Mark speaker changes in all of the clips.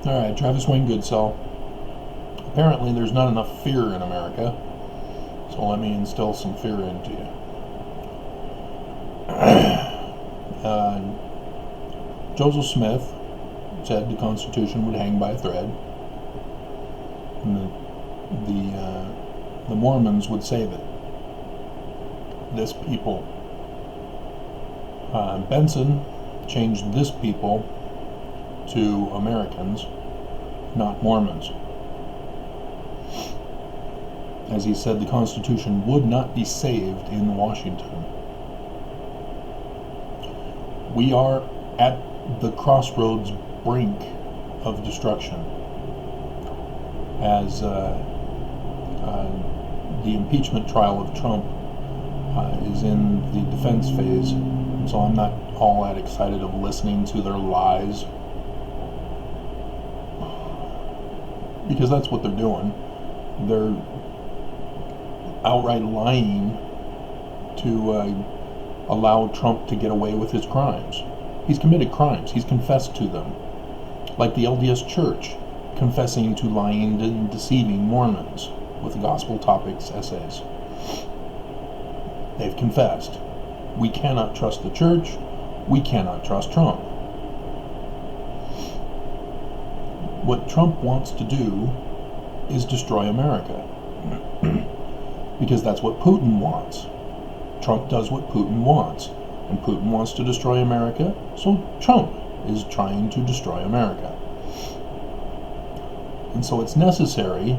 Speaker 1: Alright, Travis Wayne Goodsell. Apparently there's not enough fear in America, so let me instill some fear into you. Joseph Smith said the Constitution would hang by a thread, and the Mormons would save it. This people. Benson changed this people to Americans, not Mormons. As he said, the Constitution would not be saved in Washington. We are at the crossroads brink of destruction as the impeachment trial of Trump is in the defense phase, so I'm not all that excited of listening to their lies, because that's what they're doing. They're outright lying to allow Trump to get away with his crimes. He's committed crimes. He's confessed to them. Like the LDS Church confessing to lying and deceiving Mormons with gospel topics essays. They've confessed. We cannot trust the church. We cannot trust Trump. What Trump wants to do is destroy America. Because that's what Putin wants. Trump does what Putin wants. And Putin wants to destroy America, so Trump is trying to destroy America. And so it's necessary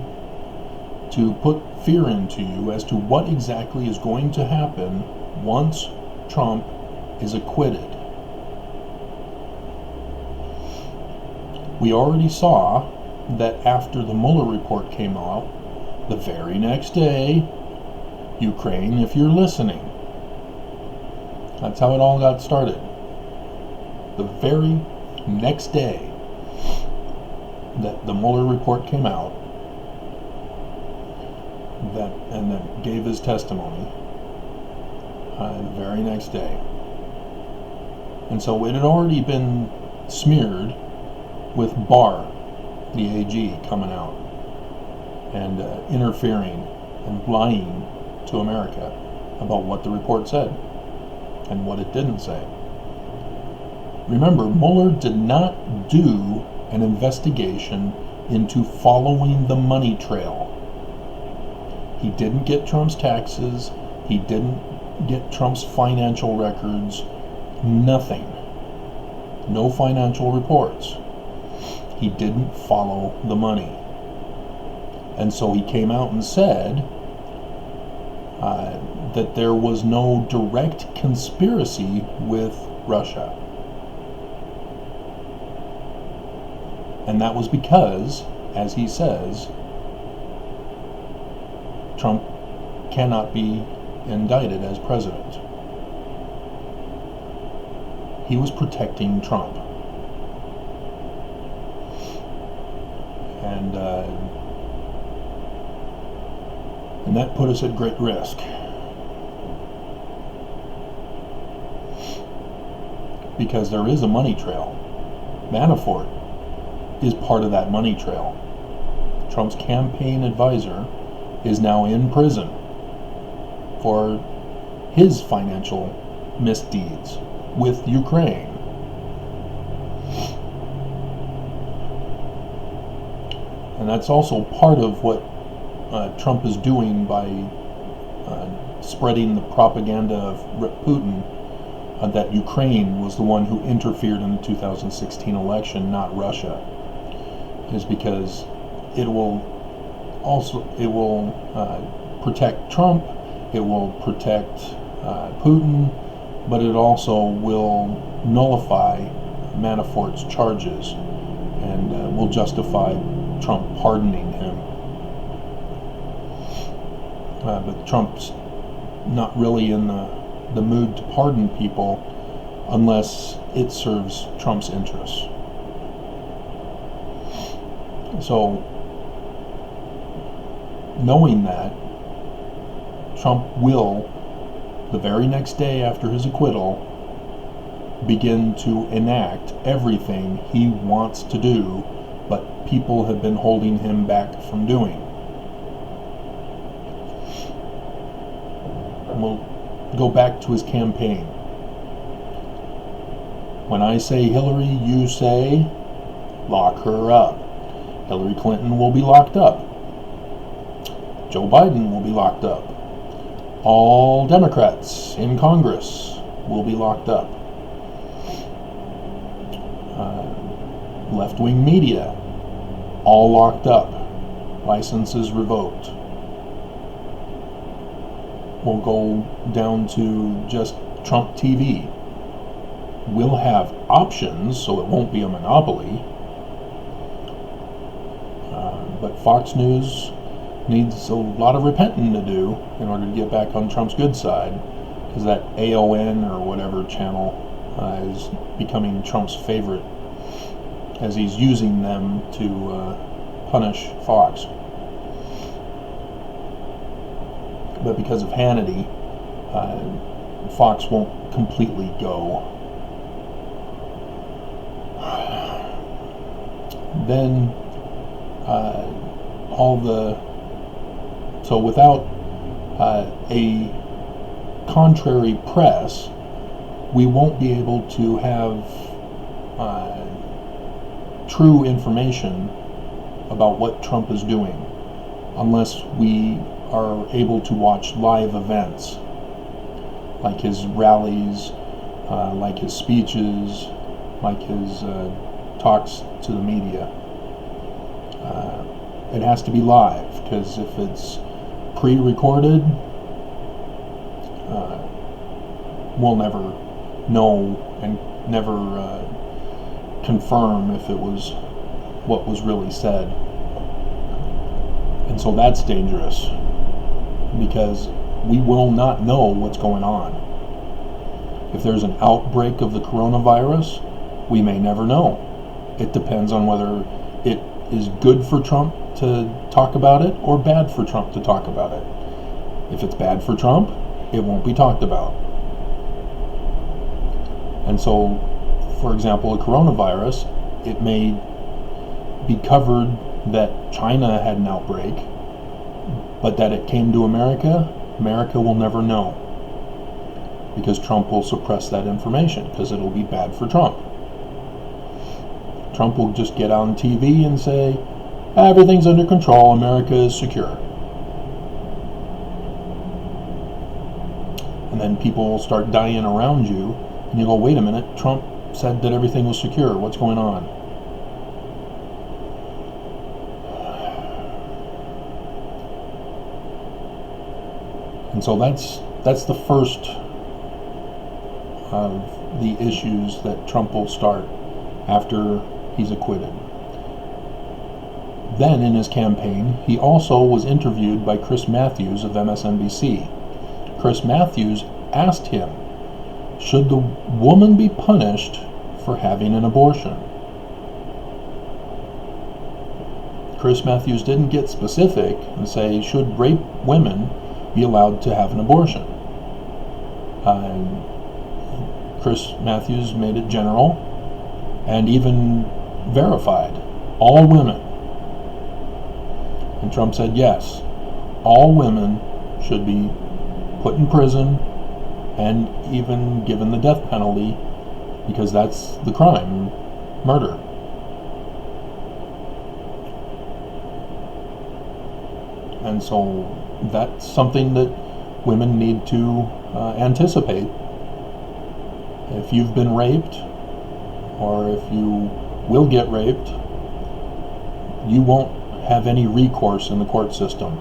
Speaker 1: to put fear into you as to what exactly is going to happen once Trump is acquitted. We already saw that after the Mueller report came out, the very next day, Ukraine, if you're listening, that's how it all got started. The very next day that the Mueller report came out, that gave his testimony, the very next day. And so it had already been smeared with Barr, the AG, coming out and interfering and lying to America about what the report said and what it didn't say. Remember, Mueller did not do an investigation into following the money trail. He didn't get Trump's taxes. He didn't get Trump's financial records. Nothing. No financial reports. He didn't follow the money. And so he came out and said that there was no direct conspiracy with Russia. And that was because, as he says, Trump cannot be indicted as president. He was protecting Trump. And that put us at great risk. Because there is a money trail. Manafort is part of that money trail. Trump's campaign advisor is now in prison for his financial misdeeds with Ukraine. And that's also part of what Trump is doing by spreading the propaganda of Putin that Ukraine was the one who interfered in the 2016 election, not Russia, is because it will protect Trump, it will protect Putin, but it also will nullify Manafort's charges and will justify Trump pardoning him. But Trump's not really in the mood to pardon people unless it serves Trump's interests. So, knowing that, Trump will, the very next day after his acquittal, begin to enact everything he wants to do but people have been holding him back from doing. And we'll go back to his campaign. When I say Hillary, you say lock her up. Hillary Clinton will be locked up. Joe Biden will be locked up. All Democrats in Congress will be locked up. Left-wing media, all locked up. Licenses revoked. We'll go down to just Trump TV. We'll have options, so it won't be a monopoly. But Fox News needs a lot of repenting to do in order to get back on Trump's good side, because that AON or whatever channel is becoming Trump's favorite, as he's using them to punish Fox. But because of Hannity, Fox won't completely go. Then so without a contrary press, we won't be able to have true information about what Trump is doing unless we are able to watch live events like his rallies, like his speeches, like his talks to the media. It has to be live, because if it's pre-recorded, we'll never know and never confirm if it was what was really said. And so that's dangerous, because we will not know what's going on. If there's an outbreak of the coronavirus, we may never know. It depends on whether it is good for Trump to talk about it or bad for Trump to talk about it. If it's bad for Trump, it won't be talked about. And so, for example, a coronavirus, it may be covered that China had an outbreak, but that it came to America, America will never know, because Trump will suppress that information, because it'll be bad for Trump. Trump will just get on TV and say, everything's under control, America is secure. And then people will start dying around you, and you go, wait a minute, Trump said that everything was secure, what's going on? And so that's the first of the issues that Trump will start after he's acquitted. Then in his campaign, he also was interviewed by Chris Matthews of MSNBC. Chris Matthews asked him, should the woman be punished for having an abortion? Chris Matthews didn't get specific and say, should rape women be allowed to have an abortion? Chris Matthews made it general and even verified all women. And Trump said, yes, all women should be put in prison and even given the death penalty, because that's the crime, murder. And so that's something that women need to anticipate. If you've been raped, or if you will get raped, you won't have any recourse in the court system.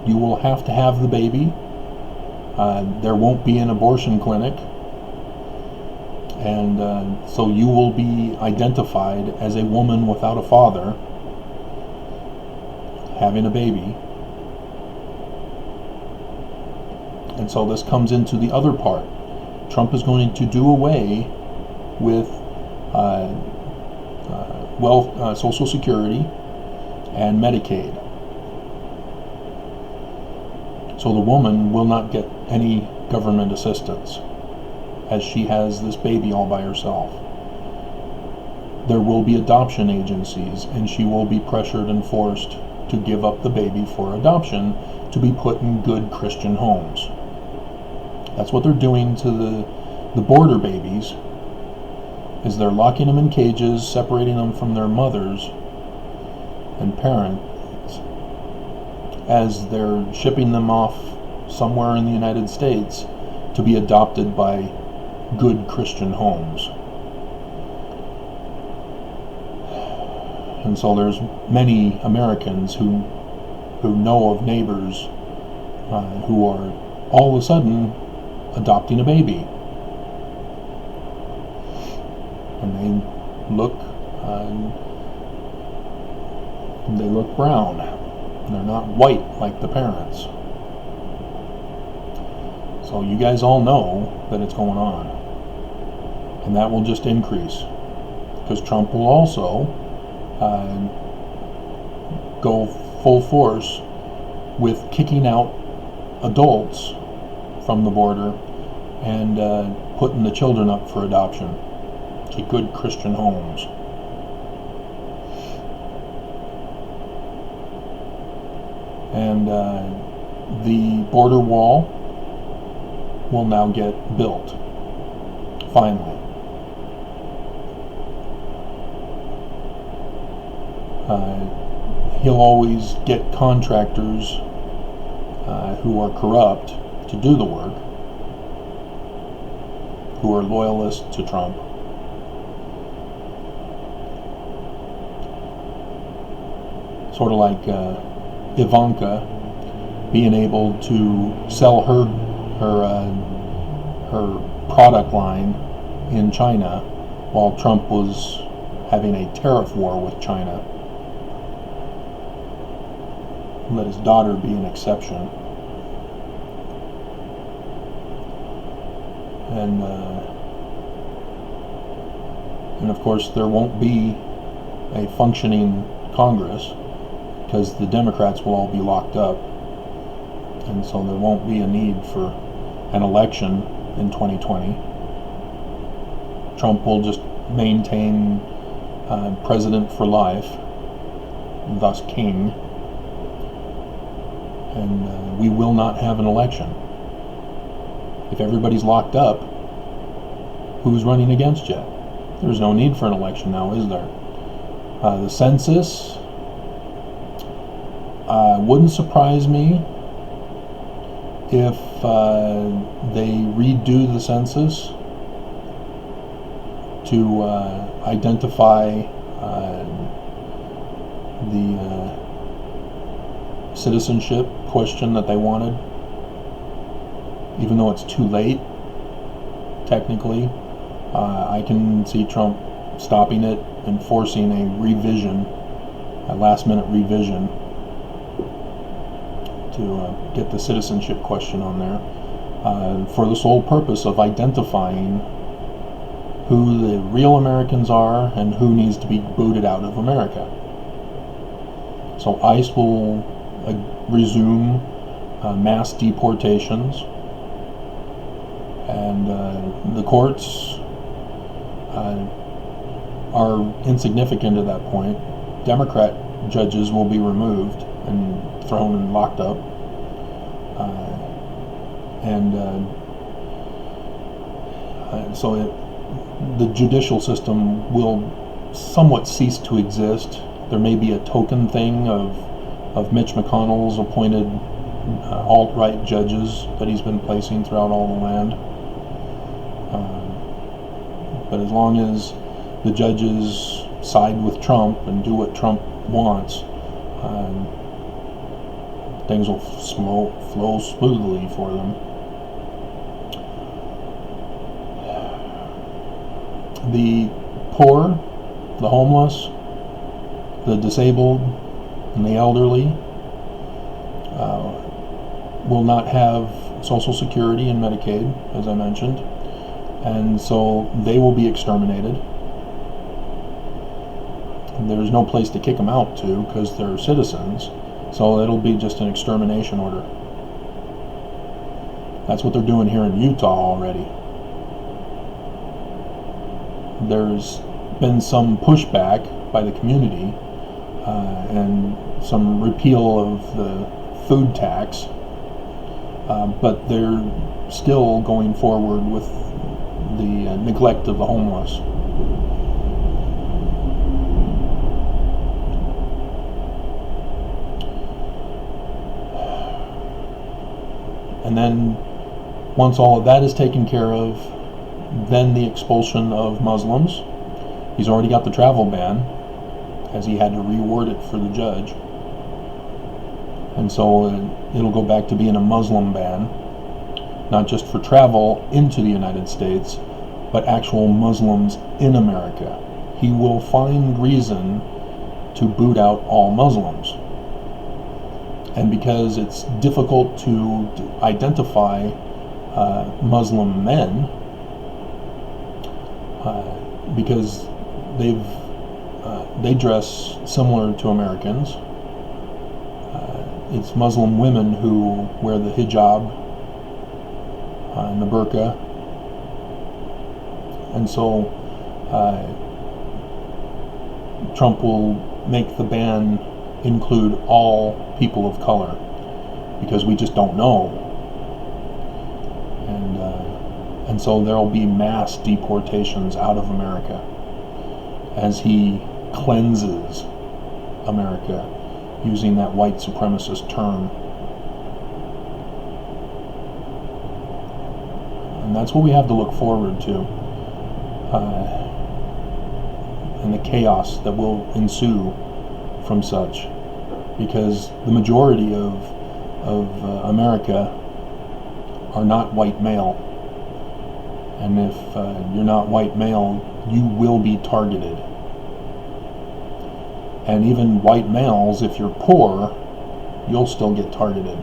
Speaker 1: You will have to have the baby. There won't be an abortion clinic. And so you will be identified as a woman without a father having a baby. And so this comes into the other part. Trump is going to do away with Social Security and Medicaid. So the woman will not get any government assistance, as she has this baby all by herself. there will be adoption agencies, and she will be pressured and forced to give up the baby for adoption to be put in good Christian homes. That's what they're doing to the border babies, is they're locking them in cages, separating them from their mothers and parents, as they're shipping them off somewhere in the United States to be adopted by good Christian homes. And so there's many Americans who know of neighbors who are all of a sudden adopting a baby, and they look brown. They're not white like the parents. So you guys all know that it's going on, and that will just increase, because Trump will also go full force with kicking out adults from the border and putting the children up for adoption to good Christian homes. And the border wall will now get built, finally. He'll always get contractors who are corrupt to do the work, who are loyalists to Trump. Sort of like Ivanka being able to sell her product line in China while Trump was having a tariff war with China. Let his daughter be an exception. And of course there won't be a functioning Congress, because the Democrats will all be locked up, and so there won't be a need for an election in 2020. Trump will just maintain president for life, thus king, and we will not have an election. If everybody's locked up, who's running against you? There's no need for an election now, is there? The census wouldn't surprise me if they redo the census to identify the citizenship question that they wanted, even though it's too late technically. I can see Trump stopping it and forcing a revision, a last-minute revision, to get the citizenship question on there, for the sole purpose of identifying who the real Americans are and who needs to be booted out of America. So ICE will resume mass deportations, and the courts are insignificant at that point. Democrat judges will be removed and thrown and locked up, so the judicial system will somewhat cease to exist. There may be a token thing of Mitch McConnell's appointed alt-right judges that he's been placing throughout all the land. But as long as the judges side with Trump and do what Trump wants, things will flow smoothly for them. The poor, the homeless, the disabled, and the elderly will not have Social Security and Medicaid, as I mentioned, and so they will be exterminated. There's no place to kick them out to because they're citizens, so it'll be just an extermination order. That's what they're doing here in Utah already. There's been some pushback by the community and some repeal of the food tax, but they're still going forward with the neglect of the homeless. And then once all of that is taken care of, then the expulsion of Muslims. He's already got the travel ban, as he had to reword it for the judge. And so it'll go back to being a Muslim ban, not just for travel into the United States, but actual Muslims in America. He will find reason to boot out all Muslims. And because it's difficult to identify Muslim men, because they dress similar to Americans. It's Muslim women who wear the hijab and the burqa, and so Trump will make the ban include all people of color, because we just don't know. And so there will be mass deportations out of America as he cleanses America, using that white supremacist term. And that's what we have to look forward to, and the chaos that will ensue from such, because the majority of America are not white male. And if you're not white male, you will be targeted. And even white males, if you're poor, you'll still get targeted.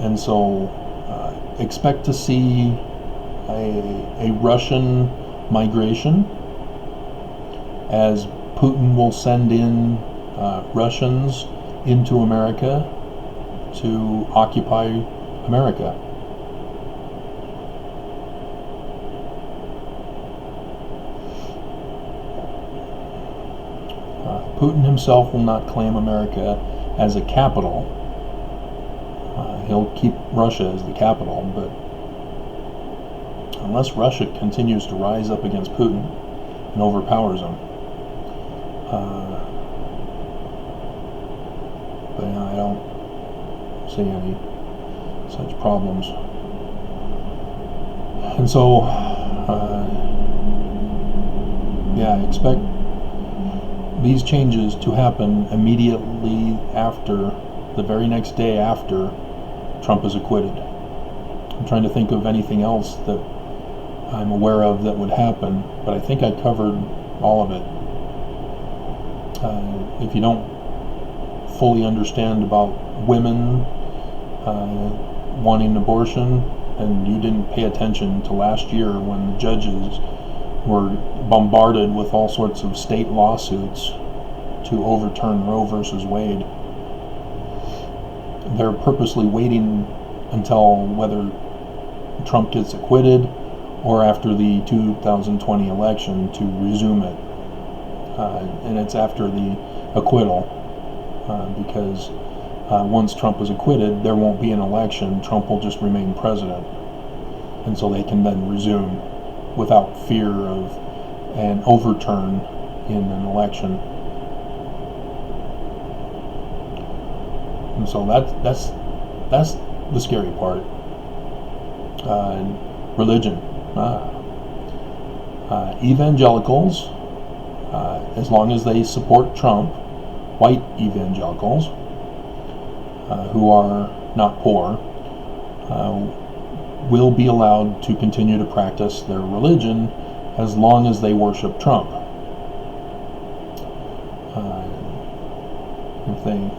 Speaker 1: And so expect to see a Russian migration, as Putin will send in Russians into America to occupy America. Putin himself will not claim America as a capital. He'll keep Russia as the capital, but unless Russia continues to rise up against Putin and overpowers him, but I don't see any such problems. And so, expect these changes to happen immediately after, the very next day after Trump is acquitted. I'm trying to think of anything else that I'm aware of that would happen, but I think I covered all of it. If you don't fully understand about women wanting abortion, and you didn't pay attention to last year when the judges were bombarded with all sorts of state lawsuits to overturn Roe versus Wade. They're purposely waiting until whether Trump gets acquitted or after the 2020 election to resume it. And it's after the acquittal, because once Trump is acquitted, there won't be an election. Trump will just remain president. And so they can then resume without fear of an overturn in an election. And so that's the scary part. Religion. Evangelicals, as long as they support Trump, white evangelicals, who are not poor, will be allowed to continue to practice their religion as long as they worship Trump. If they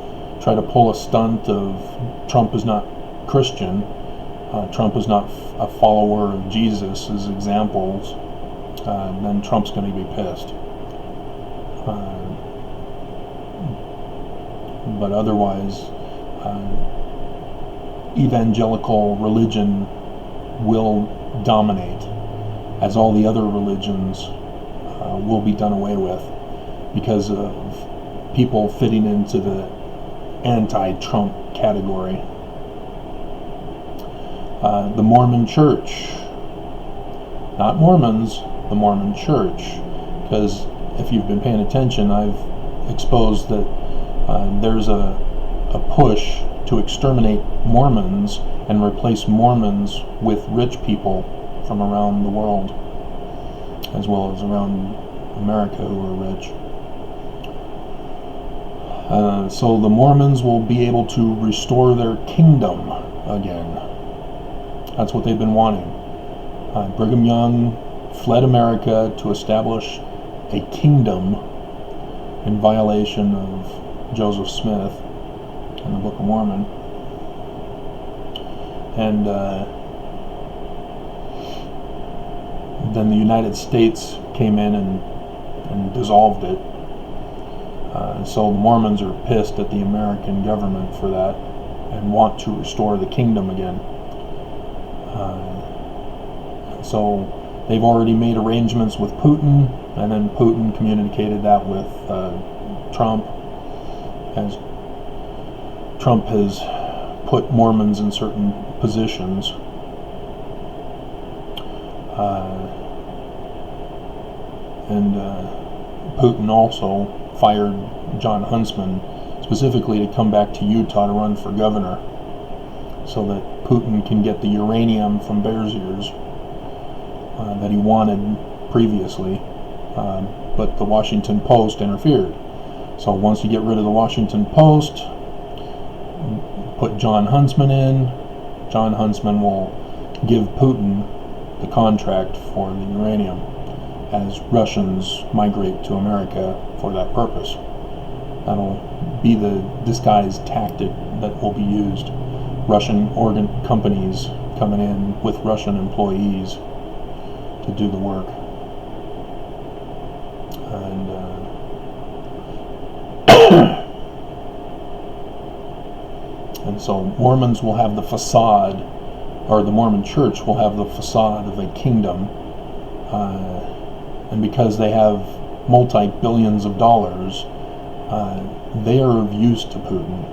Speaker 1: try to pull a stunt of Trump is not Christian, Trump is not a follower of Jesus as examples, then Trump's going to be pissed. But otherwise, evangelical religion will dominate as all the other religions will be done away with because of people fitting into the anti-Trump category. The Mormon Church, not Mormons, the Mormon Church, because if you've been paying attention, I've exposed that there's a push to exterminate Mormons and replace Mormons with rich people from around the world, as well as around America who are rich. So the Mormons will be able to restore their kingdom again. That's what they've been wanting. Brigham Young fled America to establish a kingdom in violation of Joseph Smith and the Book of Mormon. And then the United States came in and dissolved it. So the Mormons are pissed at the American government for that and want to restore the kingdom again. So they've already made arrangements with Putin, and then Putin communicated that with Trump, as Trump has put Mormons in certain positions. And Putin also fired John Huntsman specifically to come back to Utah to run for governor, so that Putin can get the uranium from Bears Ears that he wanted previously, but the Washington Post interfered. So once you get rid of the Washington Post, put John Huntsman in, John Huntsman will give Putin the contract for the uranium as Russians migrate to America for that purpose. That'll be the disguised tactic that will be used. Russian organ companies coming in with Russian employees to do the work. And and so Mormons will have the facade, or the Mormon Church will have the facade of a kingdom, and because they have multi-billions of dollars, they are of use to Putin.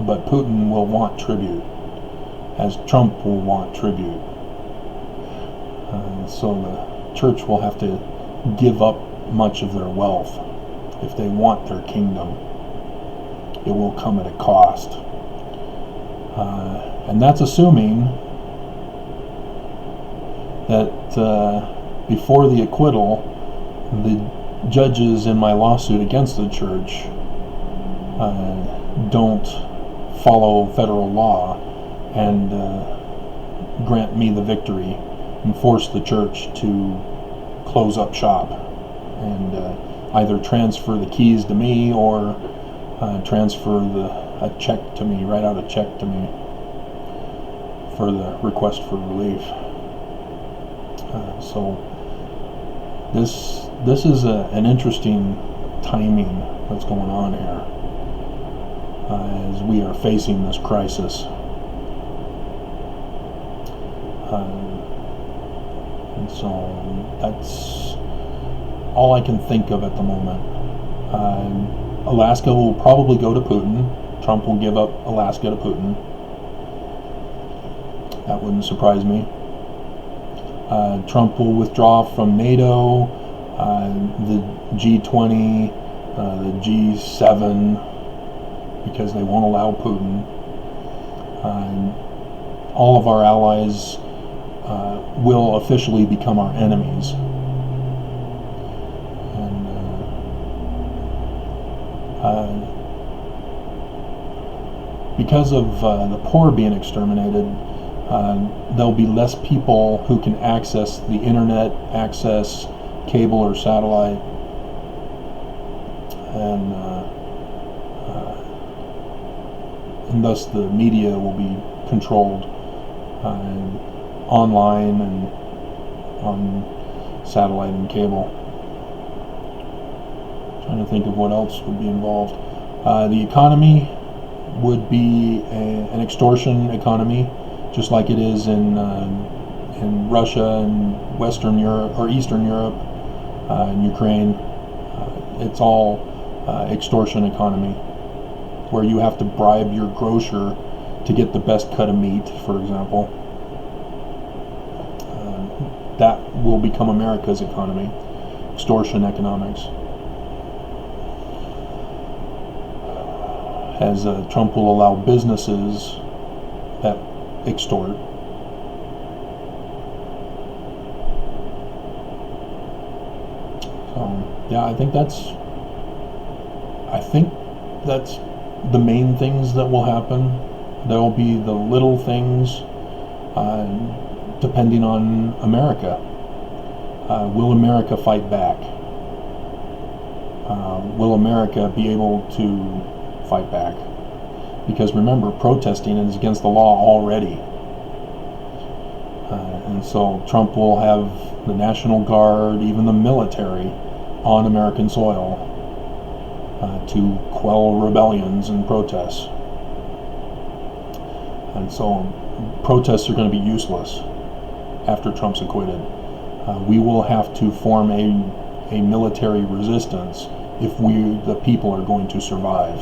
Speaker 1: But Putin will want tribute, as Trump will want tribute. So the church will have to give up much of their wealth if they want their kingdom. It will come at a cost. And that's assuming that before the acquittal, the judges in my lawsuit against the church don't follow federal law and grant me the victory and force the church to close up shop and either transfer the keys to me or transfer a check to me, write out a check to me for the request for relief. So this is an interesting timing that's going on here as we are facing this crisis. And so that's all I can think of at the moment. Alaska will probably go to Putin. Trump will give up Alaska to Putin. That wouldn't surprise me. Trump will withdraw from NATO, the G20, the G7, because they won't allow Putin. All of our allies will officially become our enemies. And because of the poor being exterminated, there'll be less people who can access the internet, access cable or satellite, and thus the media will be controlled online and on satellite and cable. Trying to think of what else would be involved. The economy would be an extortion economy, just like it is in in Russia and Western Europe or Eastern Europe and Ukraine. It's all extortion economy, where you have to bribe your grocer to get the best cut of meat, for example. That will become America's economy, extortion economics. As Trump will allow businesses that extort. So yeah, I think that's the main things that will happen. There will be the little things, depending on America. Will America fight back? Will America be able to fight back? Because remember, protesting is against the law already. And so Trump will have the National Guard, even the military, on American soil to quell rebellions and protests. And so protests are going to be useless after Trump's acquitted. We will have to form a military resistance if we, the people, are going to survive.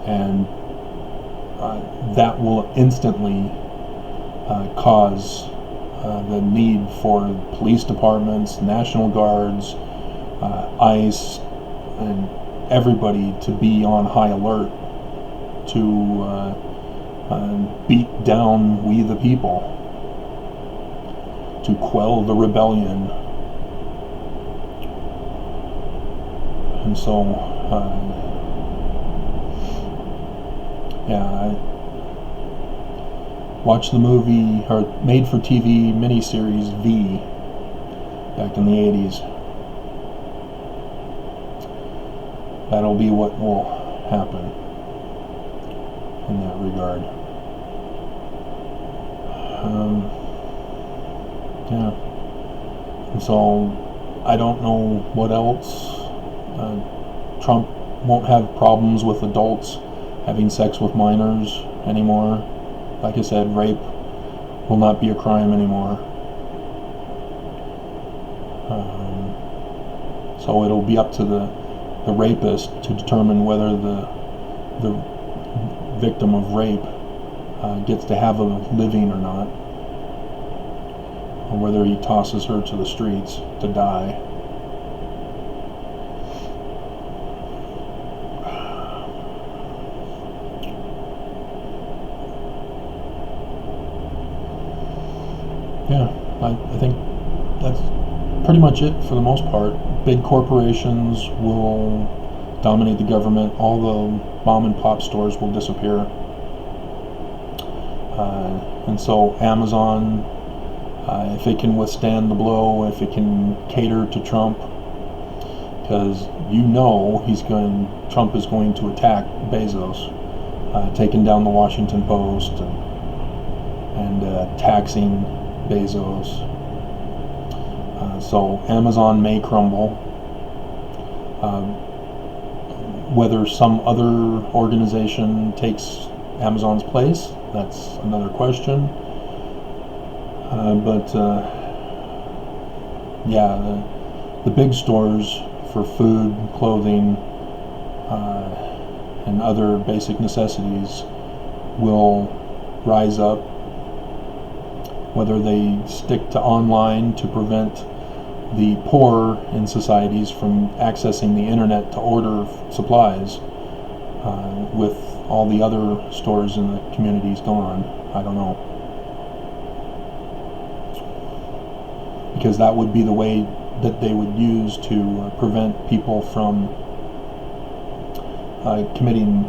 Speaker 1: And that will instantly cause the need for police departments, National Guards, ICE, and everybody to be on high alert to beat down we the people, to quell the rebellion. And so I watched the movie, or made-for-TV miniseries V, back in the 80s. That'll be what will happen in that regard. And so I don't know what else. Trump won't have problems with adults having sex with minors anymore. Like I said, rape will not be a crime anymore. So it'll be up to the rapist to determine whether the victim of rape gets to have a living or not, or whether he tosses her to the streets to die. Yeah, I think that's pretty much it for the most part. Big corporations will dominate the government. All the mom and pop stores will disappear. And so Amazon, if it can withstand the blow, if it can cater to Trump, because Trump is going to attack Bezos, taking down the Washington Post and taxing Bezos. So Amazon may crumble. Whether some other organization takes Amazon's place, that's another question. The big stores for food, clothing, and other basic necessities will rise up. Whether they stick to online to prevent the poor in societies from accessing the internet to order supplies, with all the other stores in the communities gone, I don't know. Because that would be the way that they would use to prevent people from committing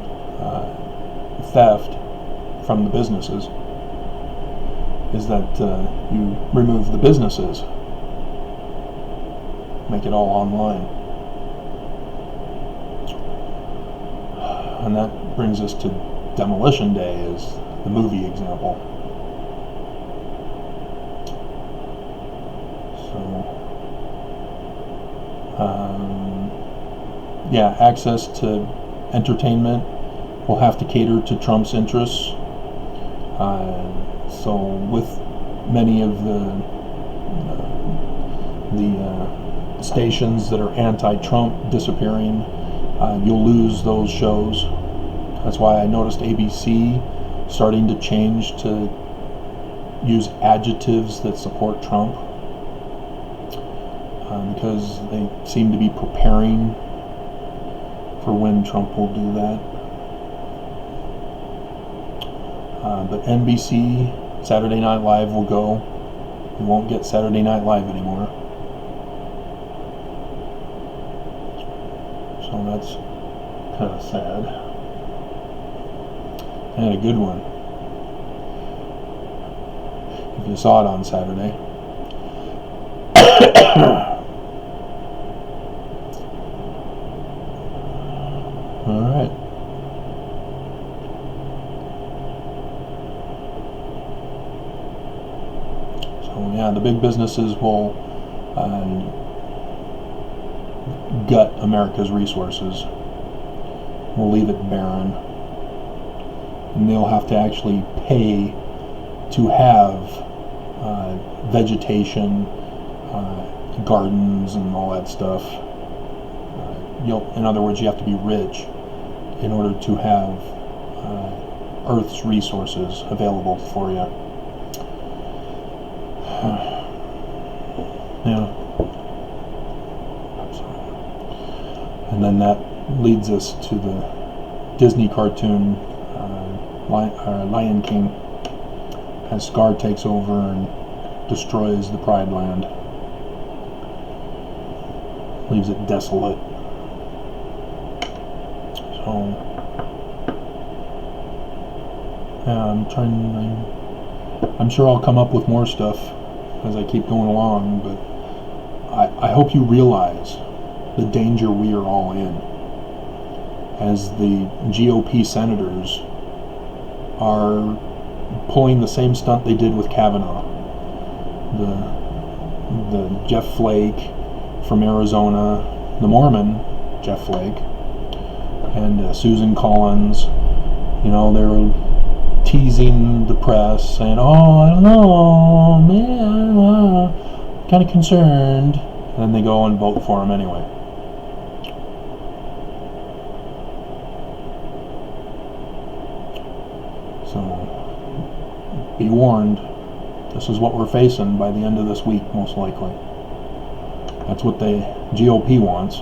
Speaker 1: theft from the businesses, is that you remove the businesses, make it all online. And that brings us to Demolition Day as the movie example. Access to entertainment will have to cater to Trump's interests. So with many of the stations that are anti-Trump disappearing, you'll lose those shows. That's why I noticed ABC starting to change to use adjectives that support Trump, because they seem to be preparing for when Trump will do that. But NBC, Saturday Night Live will go. You won't get Saturday Night Live anymore. So that's kind of sad. I had a good one. If you saw it on Saturday. All right. So yeah, the big businesses will gut America's resources. We'll leave it barren. And they'll have to actually pay to have vegetation, gardens, and all that stuff. In other words, you have to be rich in order to have Earth's resources available for you. Yeah. And then that leads us to the Disney cartoon Lion King, as Scar takes over and destroys the Pride Land, leaves it desolate. So yeah, I'm sure I'll come up with more stuff as I keep going along, but I hope you realize the danger we are all in, as the GOP senators are pulling the same stunt they did with Kavanaugh. The Jeff Flake from Arizona, the Mormon Jeff Flake, and Susan Collins, they're teasing the press, saying, "Oh, I don't know, man, kind of concerned," and then they go and vote for him anyway. So, be warned, this is what we're facing by the end of this week, most likely. That's what the GOP wants.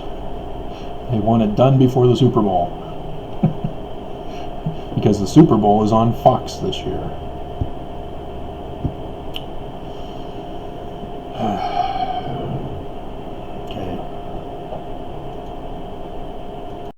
Speaker 1: They want it done before the Super Bowl. Because the Super Bowl is on Fox this year.